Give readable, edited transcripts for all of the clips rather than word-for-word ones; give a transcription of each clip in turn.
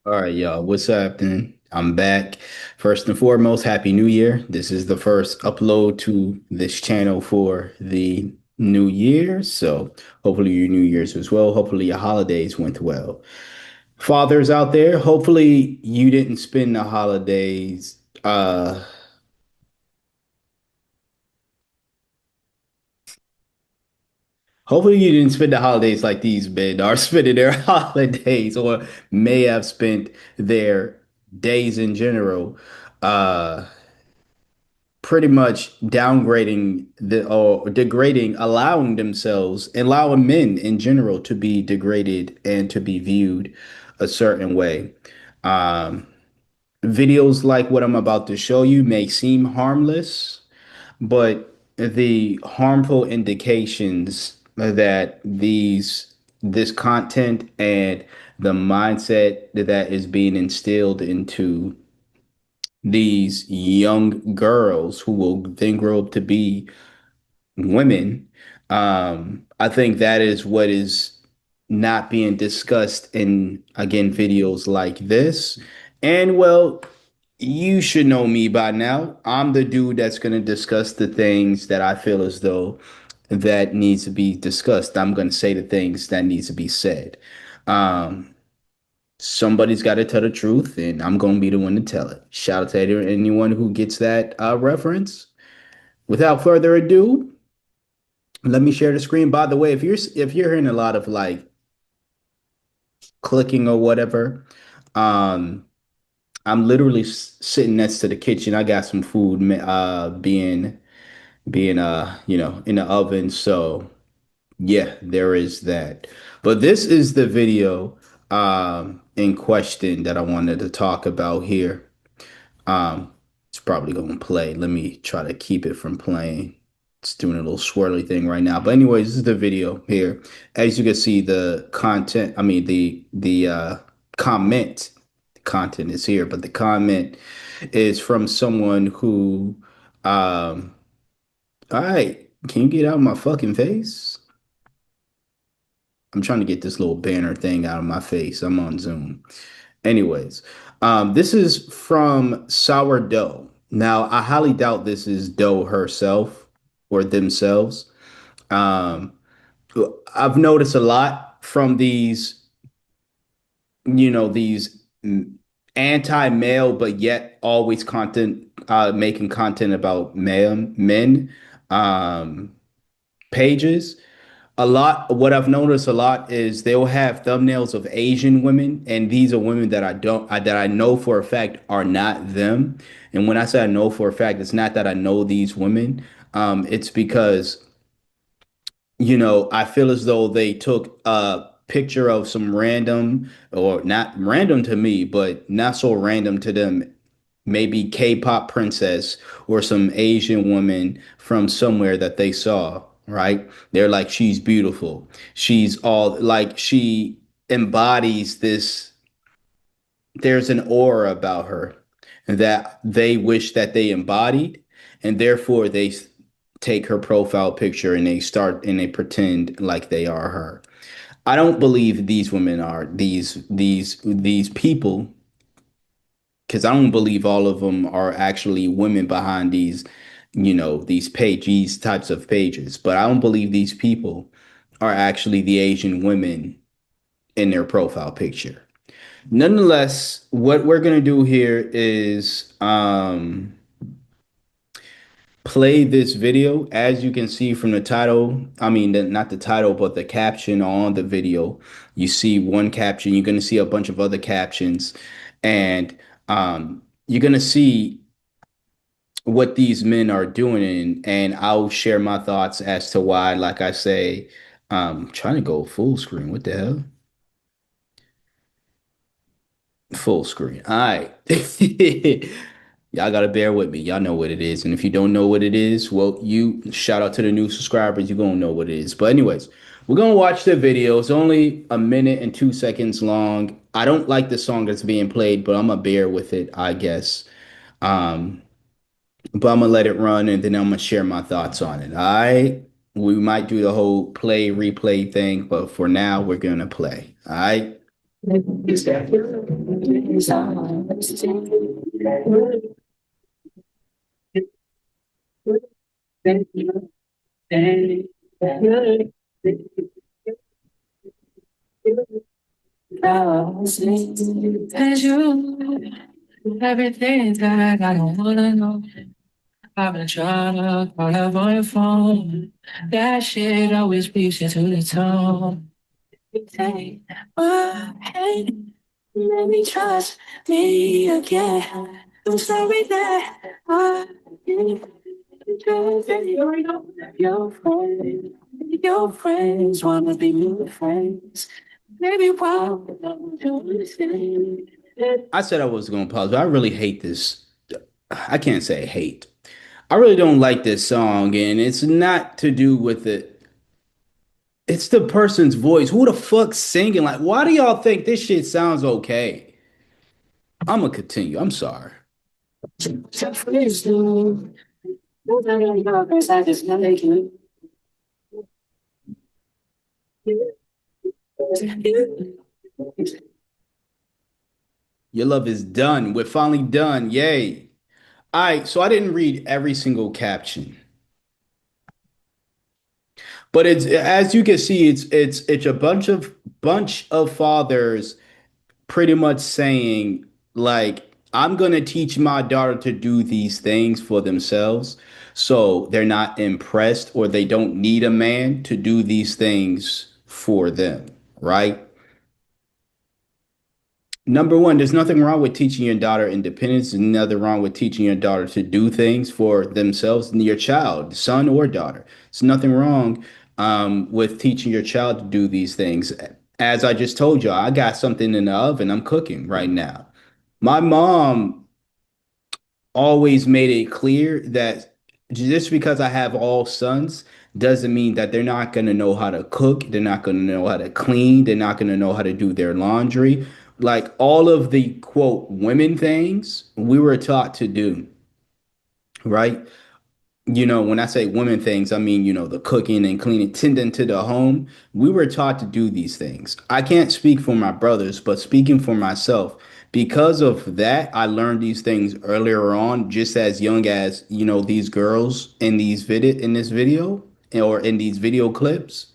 All right, y'all. What's happening? I'm back. First and foremost, Happy New Year. This is the first upload to this channel for the new year. So hopefully your New Year's was well. Hopefully your holidays went well. Fathers out there, hopefully you didn't spend the holidays. Hopefully you didn't spend the holidays like these men are spending their holidays or may have spent their days in general. Uh pretty much downgrading the or degrading, allowing themselves, allowing men in general to be degraded and to be viewed a certain way. Um, Videos like what I'm about to show you may seem harmless, but the harmful indications that this content and the mindset that is being instilled into these young girls who will then grow up to be women. I think that is what is not being discussed in, again, videos like this. And well, you should know me by now. I'm the dude that's going to discuss the things that I feel as though that needs to be discussed. I'm going to say the things that needs to be said. Um, Somebody's got to tell the truth, and I'm going to be the one to tell it. Shout out to anyone who gets that reference. Without further ado, let me share the screen. By the way, if you're hearing a lot of like clicking or whatever, um, I'm literally sitting next to the kitchen. I got some food being in the oven. So yeah, there is that. But this is the video in question that I wanted to talk about here. Um, it's probably going to play. Let me try to keep it from playing. It's doing a little swirly thing right now. But anyways, this is the video here. As you can see, the content, I mean the comment, the content is here, but the comment is from someone who all right, can you get out of my fucking face? I'm trying to get this little banner thing out of my face. I'm on Zoom. Anyways, this is from Sourdough. Now, I highly doubt this is Doe herself or themselves. Um, I've noticed a lot from these anti-male, but yet always making content about men, um, pages. What I've noticed a lot is they'll have thumbnails of Asian women, and these are women that I know for a fact are not them. And when I say I know for a fact, it's not that I know these women. It's because I feel as though they took a picture of some random, or not random to me, but not so random to them, maybe K-pop princess or some Asian woman from somewhere that they saw, right? They're like, she's beautiful. She's all like, she embodies this, there's an aura about her that they wish that they embodied, and therefore take her profile picture and they pretend like they are her. I don't believe these women are these people, because I don't believe all of them are actually women behind these types of pages. But I don't believe these people are actually the Asian women in their profile picture. Nonetheless, what we're gonna do here is play this video. As you can see from the title, I mean, not the title, but the caption on the video. You see one caption, you're going to see a bunch of other captions, and you're going to see what these men are doing. And I'll share my thoughts as to why, like I say, trying to go full screen. What the hell? Full screen. All right. Y'all gotta bear with me. Y'all know what it is. And if you don't know what it is, well, you shout out to the new subscribers. You're gonna know what it is. But anyways, we're gonna watch the video. It's only a minute and 2 seconds long. I don't like the song that's being played, but I'm gonna bear with it, I guess. Um, but I'm gonna let it run and then I'm gonna share my thoughts on it. All right. We might do the whole play replay thing, but for now we're gonna play. All right. As you, everything that I don't wanna know. I've been trying to call up on your phone. That shit always beats you to the tone. Take my hand, let me trust me again. I'm sorry that I didn't trust your friends. Your friends wanna be my friends. Maybe why don't you understand? I said I was going to pause, but I really hate this. I can't say hate. I really don't like this song, and it's not to do with it. It's the person's voice. Who the fuck's singing? Like, why do y'all think this shit sounds okay? I'm gonna continue. I'm sorry. Your friends do. Don't tell me your friends, I just like you. Your love is done. We're finally done. Yay. All right, so I didn't read every single caption, but it's as you can see, it's a bunch of fathers pretty much saying like I'm going to teach my daughter to do these things for themselves so they're not impressed or they don't need a man to do these things for them, right? Number one, there's nothing wrong with teaching your daughter independence. There's nothing wrong with teaching your daughter to do things for themselves and your child, son or daughter. There's nothing wrong with teaching your child to do these things. As I just told you, I got something in the oven I'm cooking right now. My mom always made it clear that just because I have all sons doesn't mean that they're not going to know how to cook, they're not going to know how to clean, they're not going to know how to do their laundry. Like all of the quote women things we were taught to do, right? When I say women things, I mean, the cooking and cleaning, tending to the home. We were taught to do these things. I can't speak for my brothers, but speaking for myself, because of that, I learned these things earlier on, just as young as, these girls in this video or in these video clips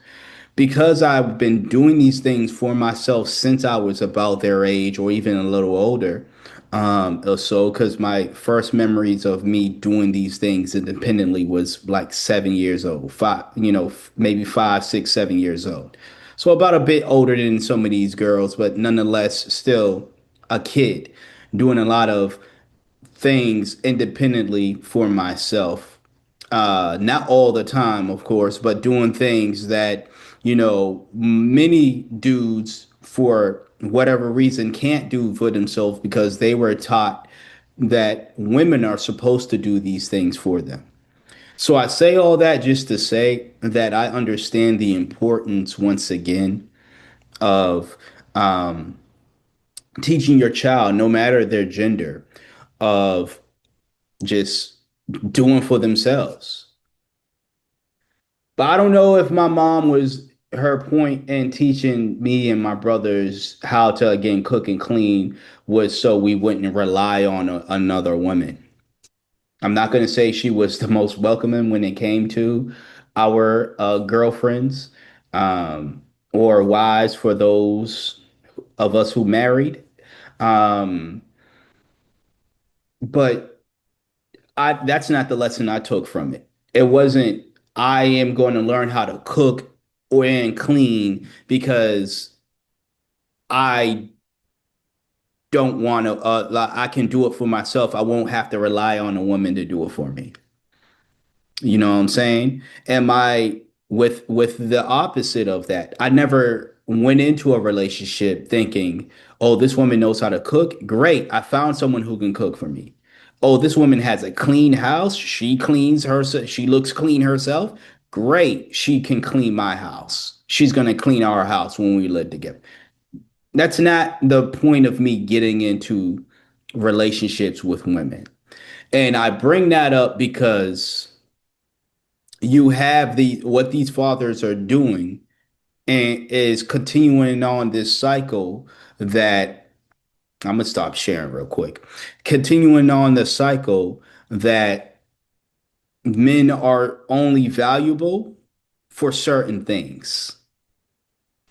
because I've been doing these things for myself since I was about their age or even a little older. Or so because my first memories of me doing these things independently was like 7 years old, five, maybe 5, 6, 7 years old. So about a bit older than some of these girls, but nonetheless still a kid doing a lot of things independently for myself. Not all the time, of course, but doing things that, many dudes, for whatever reason, can't do for themselves because they were taught that women are supposed to do these things for them. So I say all that just to say that I understand the importance, once again, of um, teaching your child, no matter their gender, of just doing for themselves. But I don't know if my mom was her point in teaching me and my brothers how to again cook and clean was so we wouldn't rely on another woman. I'm not going to say she was the most welcoming when it came to our girlfriends or wives for those of us who married. Um, but that's not the lesson I took from it. It wasn't I am going to learn how to cook or and clean because I don't want to like, I can do it for myself. I won't have to rely on a woman to do it for me. You know what I'm saying? Am I with the opposite of that? I never went into a relationship thinking, "Oh, this woman knows how to cook. Great. I found someone who can cook for me." Oh, this woman has a clean house. She cleans herself. She looks clean herself. Great. She can clean my house. She's going to clean our house when we live together. That's not the point of me getting into relationships with women. And I bring that up because you have the what these fathers are doing. and is continuing on this cycle that I'm gonna stop sharing real quick. Continuing on the cycle that men are only valuable for certain things.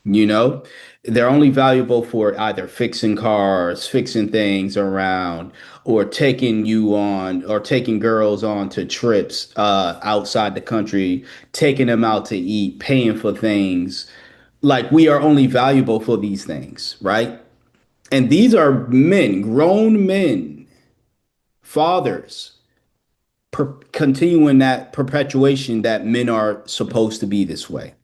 You know, they're only valuable for either fixing cars, fixing things around, or taking you on, or taking girls on to trips outside the country, taking them out to eat, paying for things. Like we are only valuable for these things, right? And these are men, grown men, fathers, continuing that perpetuation that men are supposed to be this way.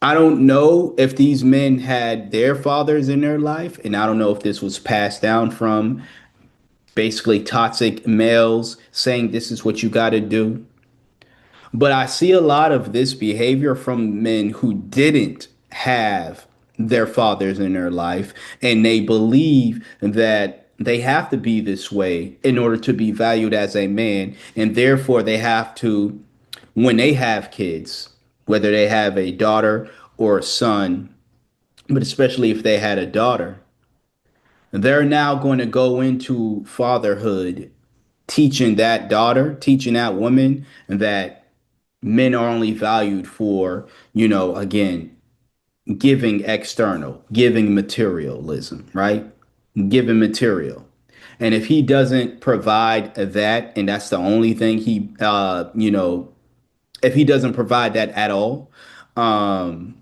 I don't know if these men had their fathers in their life, and I don't know if this was passed down from basically toxic males saying this is what you got to do. But I see a lot of this behavior from men who didn't have their fathers in their life, and they believe that they have to be this way in order to be valued as a man, and therefore they have to, when they have kids, whether they have a daughter or a son, but especially if they had a daughter, they're now going to go into fatherhood teaching that daughter, teaching that woman that men are only valued for, again, giving external, giving materialism, right? Giving material. And if he doesn't provide that, and that's the only thing if he doesn't provide that at all, um,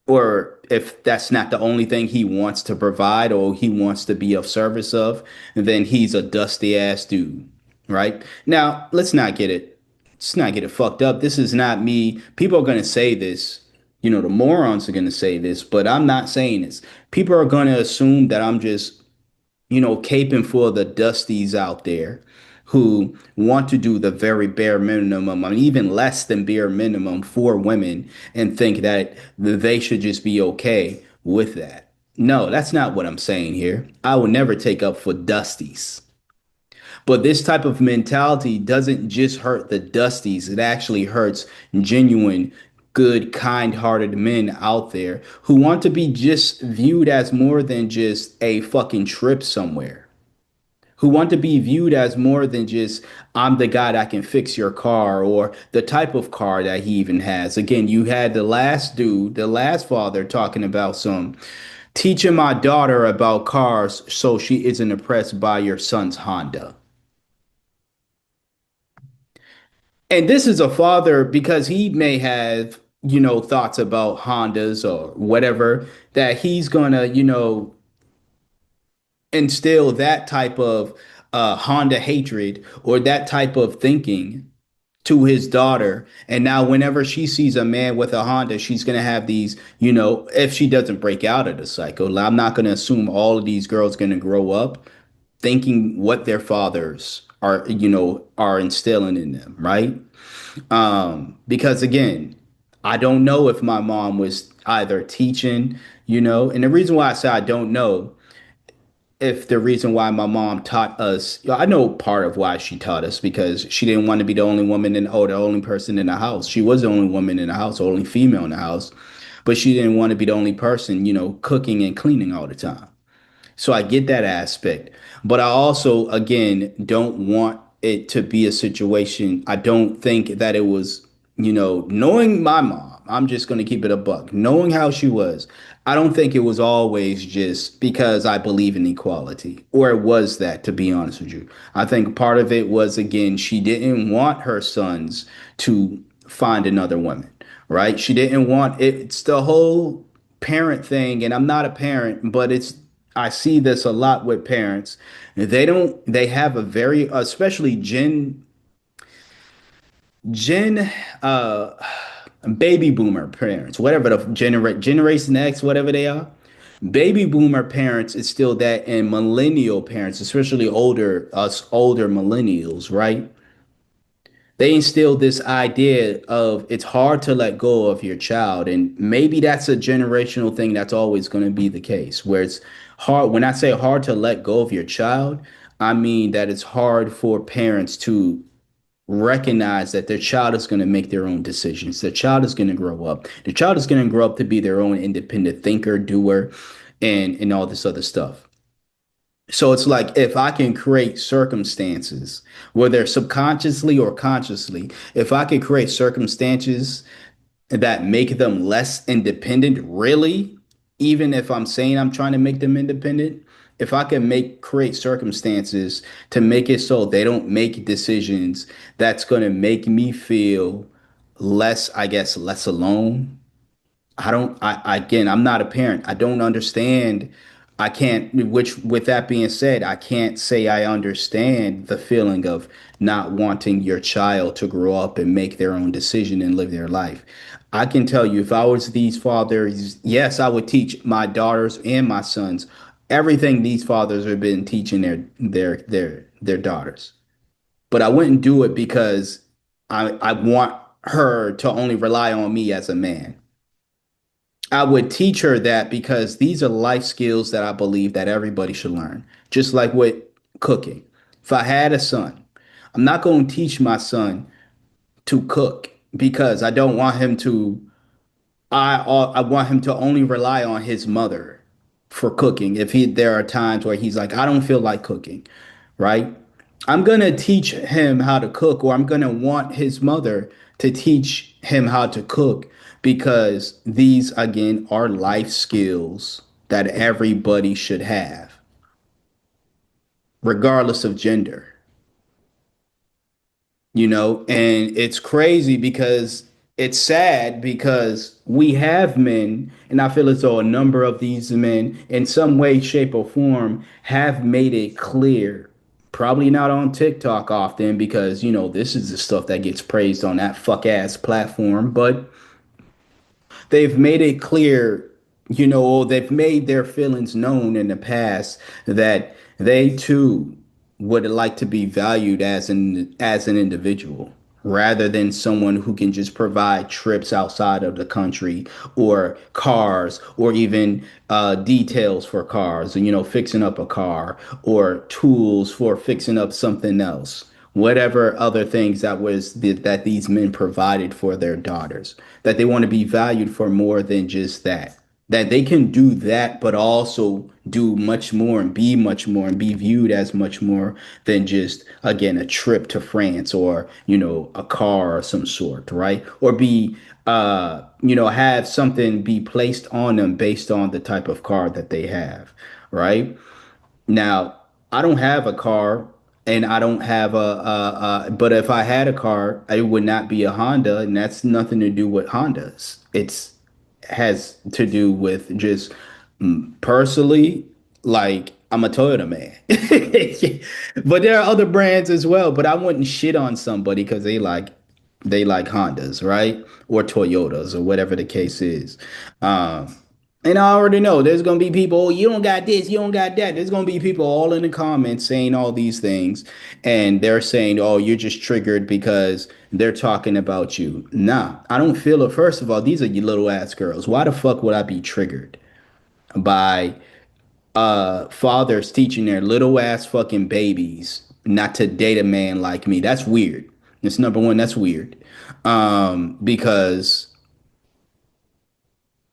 or if that's not the only thing he wants to provide or he wants to be of service of, then he's a dusty ass dude, right? Now, let's not get it fucked up. This is not me. People are going to say this, the morons are going to say this, but I'm not saying this. People are going to assume that I'm just caping for the dusties out there who want to do the very bare minimum, I mean, even less than bare minimum for women and think that they should just be okay with that. No, that's not what I'm saying here. I would never take up for dusties. But this type of mentality doesn't just hurt the dusties, it actually hurts genuine, good, kind hearted men out there who want to be just viewed as more than just a fucking trip somewhere. Who want to be viewed as more than just, I'm the guy that can fix your car or the type of car that he even has. Again, you had the last dude, the last father talking about some teaching my daughter about cars so she isn't impressed by your son's Honda. And this is a father because he may have, thoughts about Hondas or whatever that he's gonna, instill that type of Honda hatred or that type of thinking to his daughter. And now, whenever she sees a man with a Honda, she's going to have these, if she doesn't break out of the cycle. I'm not going to assume all of these girls going to grow up thinking what their fathers are instilling in them, right? Because again, I don't know if my mom was either teaching, and the reason why I say I don't know if the reason why my mom taught us, I know part of why she taught us because she didn't want to be the only woman the only person in the house. She was the only woman in the house, only female in the house, but she didn't want to be the only person, cooking and cleaning all the time. So I get that aspect. But I also, again, don't want it to be a situation. I don't think that it was, knowing my mom, I'm just going to keep it a buck, knowing how she was. I don't think it was always just because I believe in equality, or it was that, to be honest with you. I think part of it was, again, she didn't want her sons to find another woman, right? She didn't want it. It's the whole parent thing, and I'm not a parent, but I see this a lot with parents. They have a very, especially Gen, uh, baby boomer parents, whatever the Generation X, whatever they are. Baby boomer parents is still that, and millennial parents, especially older millennials, right? They instill this idea of it's hard to let go of your child. And maybe that's a generational thing that's always going to be the case, where it's hard. When I say hard to let go of your child, I mean that it's hard for parents to recognize that their child is going to make their own decisions. Their child is going to grow up. The child is going to grow up to be their own independent thinker, doer, and all this other stuff. So it's like if I can create circumstances, whether subconsciously or consciously, if I can create circumstances that make them less independent, really, even if I'm saying I'm trying to make them independent, if I can create circumstances to make it so they don't make decisions that's going to make me feel less, I guess, less alone. I don't, again, I'm not a parent. I don't understand. I can't, which, with that being said, I can't say I understand the feeling of not wanting your child to grow up and make their own decision and live their life. I can tell you, if I was these fathers, yes, I would teach my daughters and my sons everything these fathers have been teaching their daughters. But I wouldn't do it because I want her to only rely on me as a man. I would teach her that because these are life skills that I believe that everybody should learn. Just like with cooking. If I had a son, I'm not going to teach my son to cook because I don't want him to I want him to only rely on his mother for cooking. If he there are times where he's like, I don't feel like cooking, right? I'm gonna teach him how to cook, or I'm gonna want his mother to teach him how to cook because these again are life skills that everybody should have, regardless of gender. And it's crazy because it's sad because we have men, and I feel as though a number of these men in some way, shape, or form have made it clear, probably not on TikTok often because this is the stuff that gets praised on that fuck ass platform, but they've made it clear, they've made their feelings known in the past that they too would like to be valued as an individual rather than someone who can just provide trips outside of the country or cars or even details for cars, fixing up a car or tools for fixing up something else, whatever other things that these men provided for their daughters, that they want to be valued for more than just that they can do that but also do much more and be much more and be viewed as much more than just again a trip to France or a car or some sort, right? Or be have something be placed on them based on the type of car that they have, right? Now, I don't have a car and I don't have but if I had a car, it would not be a Honda, and that's nothing to do with Hondas. It's has to do with just personally, like I'm a Toyota man. But there are other brands as well, but I wouldn't shit on somebody because they like Hondas, right? Or Toyotas or whatever the case is. Um, and I already know there's gonna be people, oh, you don't got this, you don't got that. There's gonna be people all in the comments saying all these things, and they're saying, oh, you're just triggered because they're talking about you. Nah, I don't feel it. First of all, these are you little ass girls. Why the fuck would I be triggered by fathers teaching their little ass fucking babies not to date a man like me? That's weird. That's number one, that's weird. Because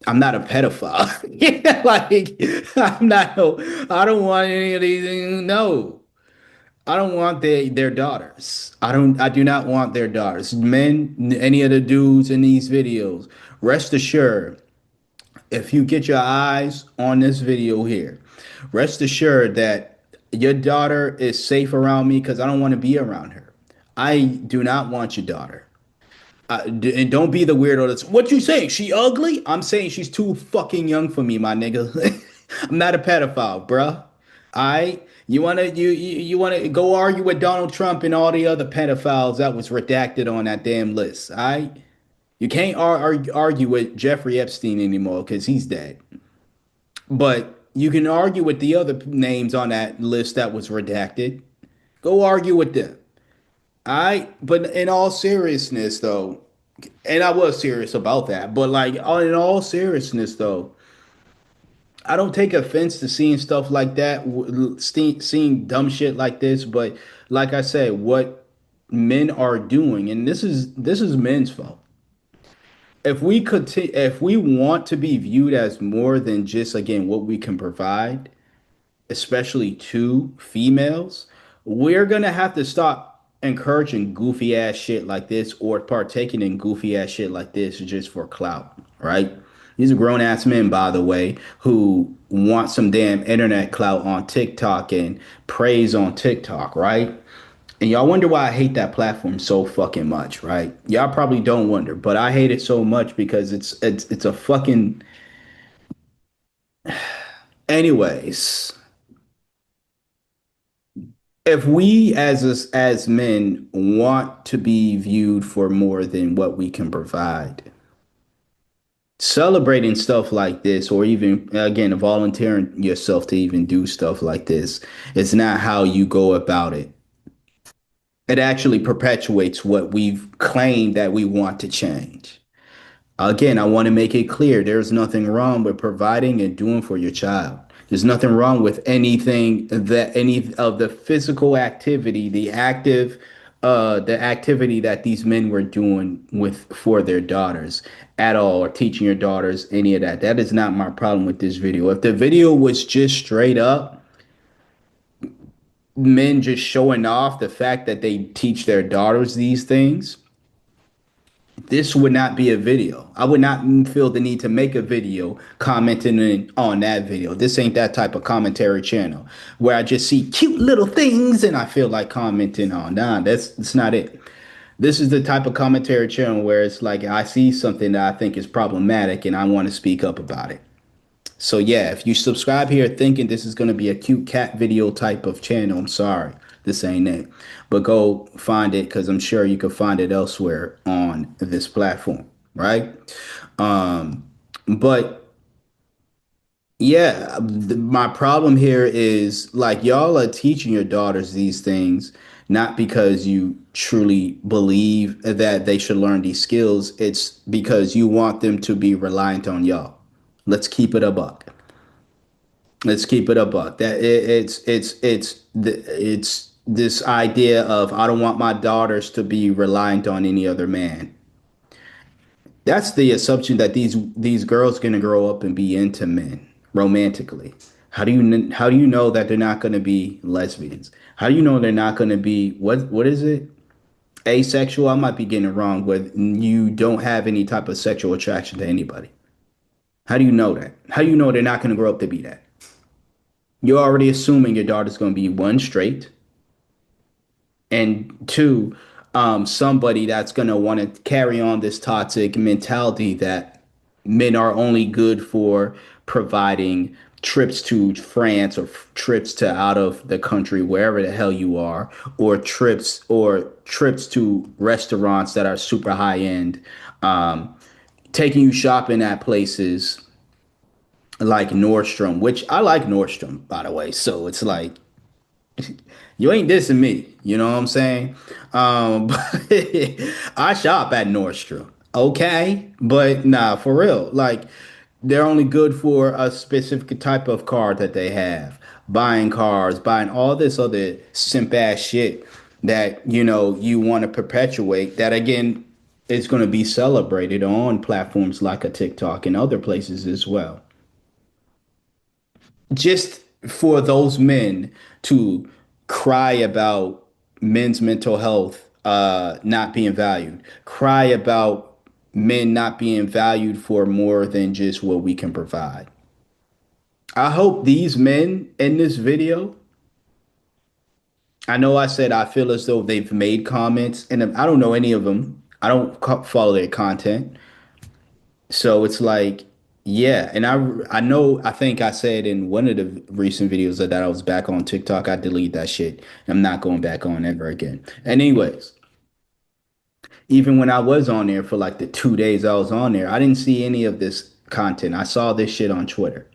I'm not a pedophile. Yeah, like I'm not. No, I don't want any of these things. No, I don't want their daughters. I don't. I do not want their daughters. Men, any of the dudes in these videos. Rest assured, if you get your eyes on this video here, rest assured that your daughter is safe around me because I don't want to be around her. I do not want your daughter. And don't be the weirdo that's what you saying? She ugly? I'm saying she's too fucking young for me, my nigga. I'm not a pedophile, bruh. I you wanna go argue with Donald Trump and all the other pedophiles that was redacted on that damn list. You can't argue with Jeffrey Epstein anymore because he's dead. But you can argue with the other names on that list that was redacted. Go argue with them. But in all seriousness, though, and I was serious about that, but like in all seriousness, though, I don't take offense to seeing stuff like that, seeing dumb shit like this. But like I said, what? men are doing, and this is men's fault. If we want to be viewed as more than just again what we can provide, especially to females, we're gonna have to stop encouraging goofy ass shit like this or partaking in goofy ass shit like this just for clout, right? These are grown ass men, by the way, who want some damn internet clout on TikTok and praise on TikTok, right? And y'all wonder why I hate that platform so fucking much, right? Y'all probably don't wonder, but I hate it so much because it's a fucking. Anyways, if we as men want to be viewed for more than what we can provide, celebrating stuff like this, or even again volunteering yourself to even do stuff like this, is not how you go about it. It actually perpetuates what we've claimed that we want to change. Again, I want to make it clear there's nothing wrong with providing and doing for your child. There's nothing wrong with anything that any of the physical activity, the activity that these men were doing with for their daughters at all, or teaching your daughters any of that. That is not my problem with this video. If the video was just straight up men just showing off the fact that they teach their daughters these things, this would not be a video. I would not feel the need to make a video on that video. This ain't that type of commentary channel where I just see cute little things and I feel like commenting on. Nah, that's not it. This is the type of commentary channel where it's like I see something that I think is problematic and I want to speak up about it. So yeah, if you subscribe here thinking this is going to be a cute cat video type of channel, I'm sorry, this ain't it. But go find it because I'm sure you can find it elsewhere on this platform, right? Um, but yeah, my problem here is like y'all are teaching your daughters these things not because you truly believe that they should learn these skills. It's because you want them to be reliant on y'all. Let's keep it a buck. Let's keep it a buck. It's this idea of I don't want my daughters to be reliant on any other man. That's the assumption that these girls gonna grow up and be into men romantically. How do you know that they're not gonna be lesbians? How do you know they're not gonna be what is it? Asexual? I might be getting it wrong, but you don't have any type of sexual attraction to anybody. How do you know that? How do you know they're not gonna grow up to be that? You're already assuming your daughter's going to be one straight and two, somebody that's going to want to carry on this toxic mentality that men are only good for providing trips to France or trips to out of the country wherever the hell you are, or trips to restaurants that are super high end, taking you shopping at places like Nordstrom, which I like Nordstrom, by the way. So it's like you ain't dissing me, you know what I'm saying? But I shop at Nordstrom, okay? But nah, for real, like they're only good for a specific type of car that they have. Buying cars, buying all this other simp ass shit that you want to perpetuate. That again is going to be celebrated on platforms like a TikTok and other places as well. Just for those men to cry about men's mental health not being valued, cry about men not being valued for more than just what we can provide. I hope these men in this video, I know I said I feel as though they've made comments, and I don't know any of them. I don't follow their content. So it's like, yeah, and I know I think I said in one of the recent videos that I was back on TikTok. I deleted that shit. I'm not going back on ever again. And anyways, even when I was on there for like the 2 days I was on there, I didn't see any of this content. I saw this shit on Twitter,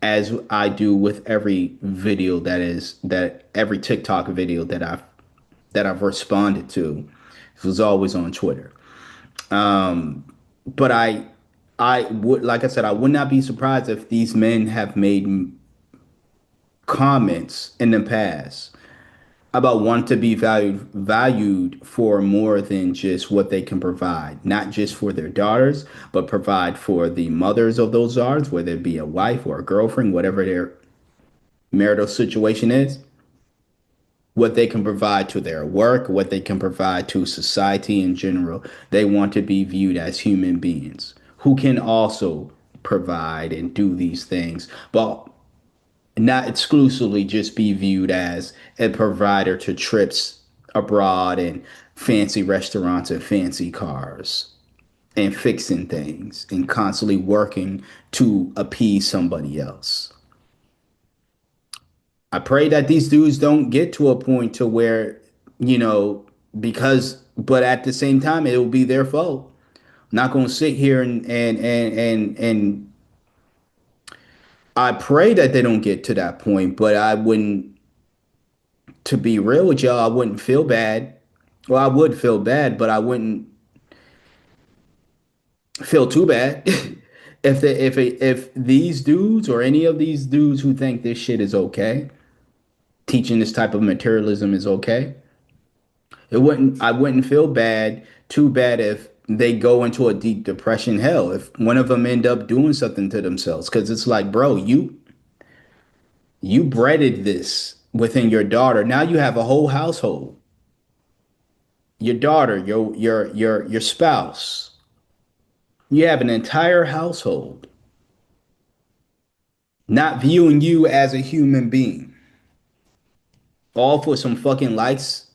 as I do with every video that every TikTok video that I've responded to. It was always on Twitter. But I would, like I said, I would not be surprised if these men have made comments in the past about want to be valued for more than just what they can provide, not just for their daughters, but provide for the mothers of those daughters, whether it be a wife or a girlfriend, whatever their marital situation is, what they can provide to their work, what they can provide to society in general. They want to be viewed as human beings who can also provide and do these things, but not exclusively just be viewed as a provider to trips abroad and fancy restaurants and fancy cars and fixing things and constantly working to appease somebody else. I pray that these dudes don't get to a point to where, you know, but at the same time, it will be their fault. I'm not going to sit here and I pray that they don't get to that point, but I wouldn't, to be real with y'all, I wouldn't feel bad. Well, I would feel bad, but I wouldn't feel too bad if these dudes or any of these dudes who think this shit is okay, teaching this type of materialism is okay. I wouldn't feel bad, too bad if they go into a deep depression hell. If one of them end up doing something to themselves, because it's like, bro, you breaded this within your daughter. Now you have a whole household. Your daughter, your spouse. You have an entire household not viewing you as a human being. All for some fucking likes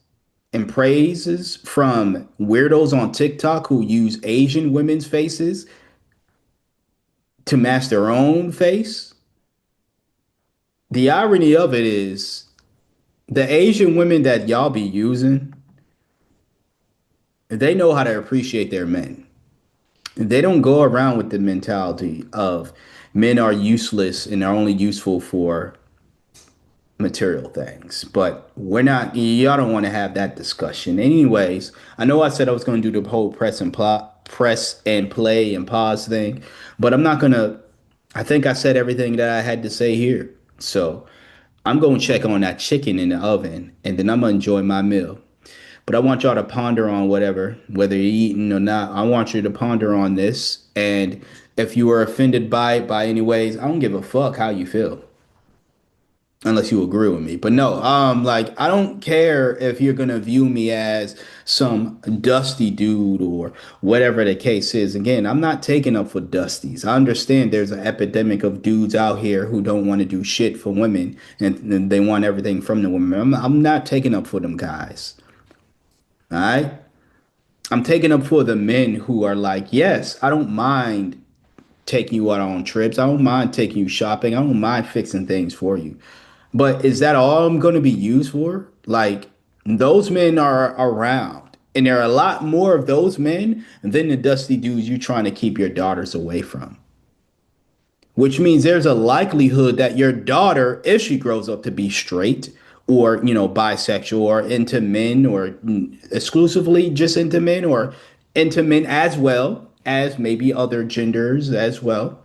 and praises from weirdos on TikTok who use Asian women's faces to match their own face. The irony of it is the Asian women that y'all be using, they know how to appreciate their men. They don't go around with the mentality of men are useless and are only useful for material things. But y'all don't want to have that discussion. Anyways, I know I said I was going to do the whole press and play and pause thing, but I'm not going to. I think I said everything that I had to say here. So I'm going to check on that chicken in the oven and then I'm going to enjoy my meal. But I want y'all to ponder on whether you're eating or not. I want you to ponder on this. And if you were offended by it by any ways, I don't give a fuck how you feel. Unless you agree with me. But no, like I don't care if you're gonna view me as some dusty dude or whatever the case is. Again, I'm not taking up for dusties. I understand there's an epidemic of dudes out here who don't want to do shit for women and they want everything from the women. I'm not taking up for them guys. All right. I'm taking up for the men who are like, yes, I don't mind taking you out on trips. I don't mind taking you shopping. I don't mind fixing things for you. But is that all I'm going to be used for? Like, those men are around. And there are a lot more of those men than the dusty dudes you trying to keep your daughters away from. Which means there's a likelihood that your daughter, if she grows up to be straight or, bisexual or into men or exclusively just into men or into men as well as maybe other genders as well,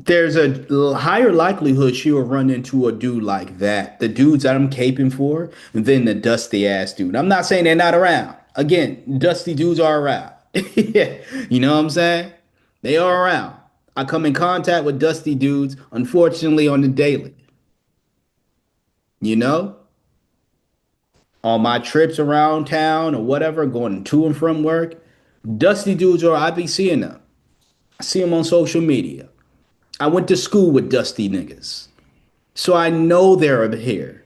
there's a higher likelihood she will run into a dude like that. The dudes that I'm caping for, than the dusty ass dude. I'm not saying they're not around. Again, dusty dudes are around. Yeah, you know what I'm saying? They are around. I come in contact with dusty dudes, unfortunately, on the daily. You know, on my trips around town or whatever, going to and from work, dusty dudes are. I be seeing them. I see them on social media. I went to school with dusty niggas. So I know they're here.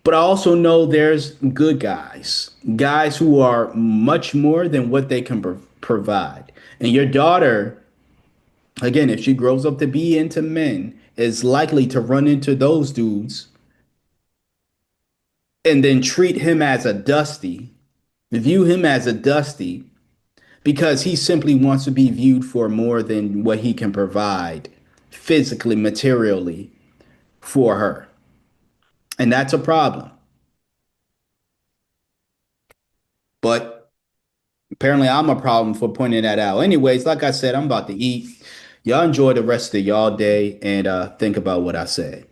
But I also know there's good guys, guys who are much more than what they can provide. And your daughter, again, if she grows up to be into men, is likely to run into those dudes and then treat him as a dusty, view him as a dusty, because he simply wants to be viewed for more than what he can provide physically, materially for her. And that's a problem. But apparently, I'm a problem for pointing that out. Anyways, like I said, I'm about to eat. Y'all enjoy the rest of y'all day and think about what I said.